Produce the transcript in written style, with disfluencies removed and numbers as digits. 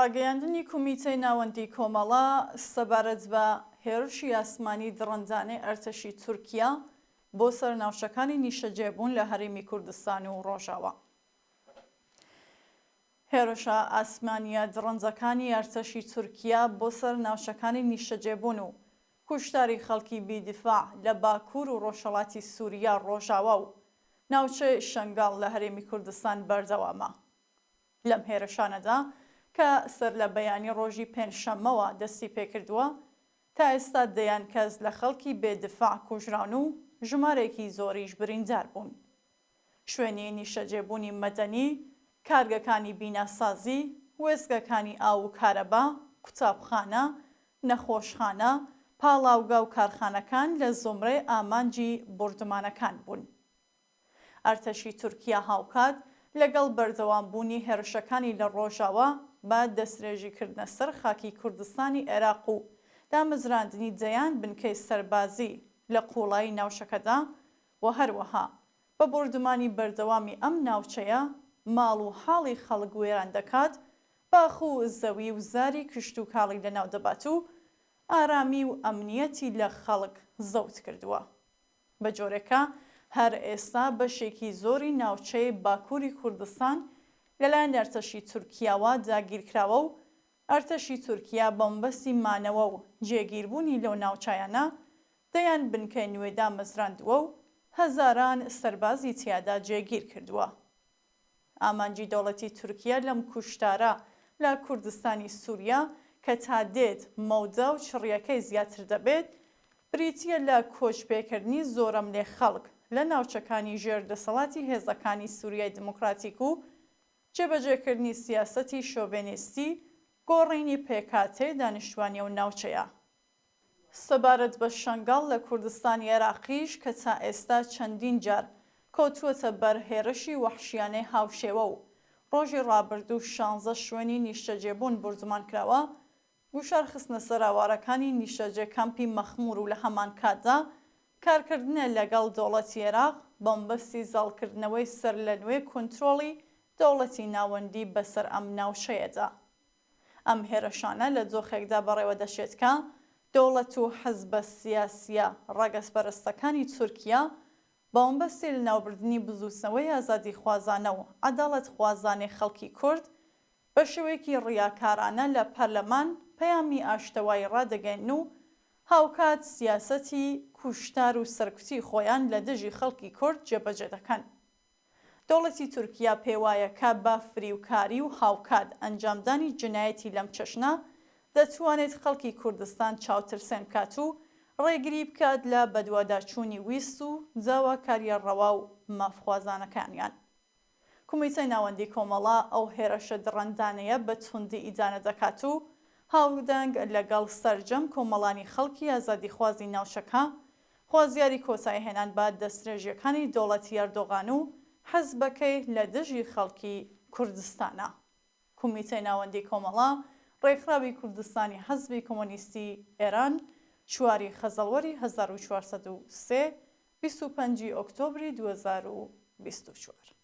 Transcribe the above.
ڕاگەیاندنی کۆمیتەی ناوەندی کۆمەڵە سەبارەت بە هێرشی ئاسمانی دڕندانەی ئەرتەشی تورکیا بۆ سەرناوچەکانی نیشەجێبوون لە هەرێمی کوردستان و ڕۆژاوە. هێرشە ئاسمانیە دڕندەکانی ئەرتەشی تورکیا بۆ سەرناوچەکانی نیشەجێبوون و کوشتاری خەڵکی بیدفاع لە باکوور و ڕۆژهەڵاتی سووریا ڕۆژاوە و ناوچەی شەنگاڵ لە هەرێمی کوردستان بەردەوامە. لەم هێرشانەدا کە سەر لە بەیانی ڕۆژی پێنجشەممەوە دەستی پێکردووە، تا ئێستا دەیان کەس لە خەڵکی بێدفاع کوژران و ژمارێکی زۆریش بریندار بوون. شوێنی نیشەجێبوونی مەدەنی، کارگەکانی بیناسازی، وێستگەکانی ئاو و کارەبا، قوتابخانە، نەخۆشخانە، پاڵاوگا و کارخانەکان لە زۆمرەی ئامانجی بوردمانەکان بوون. ئەرتەشی تورکیا هاوکات لەگەڵ بەردەوامبوونی هێرشەکانی لە ڕۆژاوە بە دەستێژیکردنە سەر خاکی کوردستانی عێراق و دامەزراندنی دەیان بنکەی سەربازی لە قوڵایی ناوچەکەدا و هەروەها بە بوردمانی بەردەوامی ئەم ناوچەیە ماڵ و حاڵی خەڵک وێران دەکات، باخ و زەوی و زاری کشت و کاڵی لەناو دەبات و ئارامی و ئەمنیەتی لە خەڵک زەوت کردووە. بە جۆرێکە هەر ئێستا بەشێکی زۆری ناوچەی باکووری کوردستان لەلایەن ئەرتەشی تورکیاوە داگیرکراوە و ئەرتەشی تورکیا بەمبەستی مانەوە و جێگیربوونی لەو ناوچایانە دەیان بنکەی نوێ دامەزراندووە و هەزاران سەربازی تیادا جێگیر کردووە. ئامانجی دەوڵەتی تورکیا لەم کوشتارە لە کوردستانی سووریا کە تا دێت مەودە و چڕیەکەی زیاتر دەبێت، بریتیە لە کۆچپێکردنی زۆرەم لێ خەڵک لە ناوچەکانی ژێردەسەڵاتی هێزەکانی سووریای دموکراتیک و جێبەجێکردنی سیاسەتی شۆڤێنیستی، گۆڕینی پێکهاتەی دانیشتوانی و ناوچەیە. سەبارەت بە شەنگاڵ لە کوردستانی عێراقیش کە تا ئێستا چەندین جار کۆتووەتە بەر هێرشی وەحشیانەی هاوشێوە و ڕۆژی ڕابردوو 16 شوێنی نیشتەجێبوون بوردمان کراوە، گوشار خستنە سەر ئاوارەکانی نیشتەجێ کەمپی مەخموور و لە هەمان کاتدا کارکردنە لەگەڵ دەوڵەتی عێراق بەمبەستی زاڵکردنەوەی سەر لە نوێ کۆنترۆڵی دەوڵەتی ناوەندی بەسەر ئەم ناوچەیەدا. ئەم هێرشانە لە دۆخێکدا بەڕێوە دەچێت کە دەوڵەت و حەزبە سیاسیە ڕاگەزپەرستەکانی تورکیا بەمبەستی لە ناوبردننی بزووسنەوەی ئازادی خوازانە و عەداڵەت خوازانەی خەڵکی کورد بە شێوەیەکی ڕیاکارانە لە پەرلەمان پەیامی ئاشتەوایی ڕادەگەین و هاوکات سیاسەتی کوشتار و سەرکوتی خۆیان لە دژی خەڵکی کورد جێبەجێ دەکەن. دەوڵەتی تورکیا پێوایە کە بە فریوکاری و هاوکات ئەنجامدانی جنایەتی لەم چەشنە دەتوانێت خەڵکی کوردستان چاوترسێن بکات و ڕێگری بکات لە بەدواداچوونی ویست و داواکاریە ڕەوا و مافخوازانەکانیان. کۆمیتەی ناوەندی کۆمەڵە ئەو هێرشە دڕندانەیە بە توندی ئیدانە دەکات و هاودەنگ لەگەڵ سەرجەم کۆمەڵانی خەڵکی ئازادیخوازی ناوچەکە خوازیاری کۆتایی هێنان بە دەستێژیەکانی دەوڵەتی ئەردۆغان و حەزبەکەی لە دژی خەڵکی کوردستانە. کۆمیتەی ناوەندی کۆمەڵە ڕێکخراوی کوردستانی حەزبی کۆمۆنیستی ئێران 4 خەزەڵوەری 1403 25 ئۆکتۆبری 2024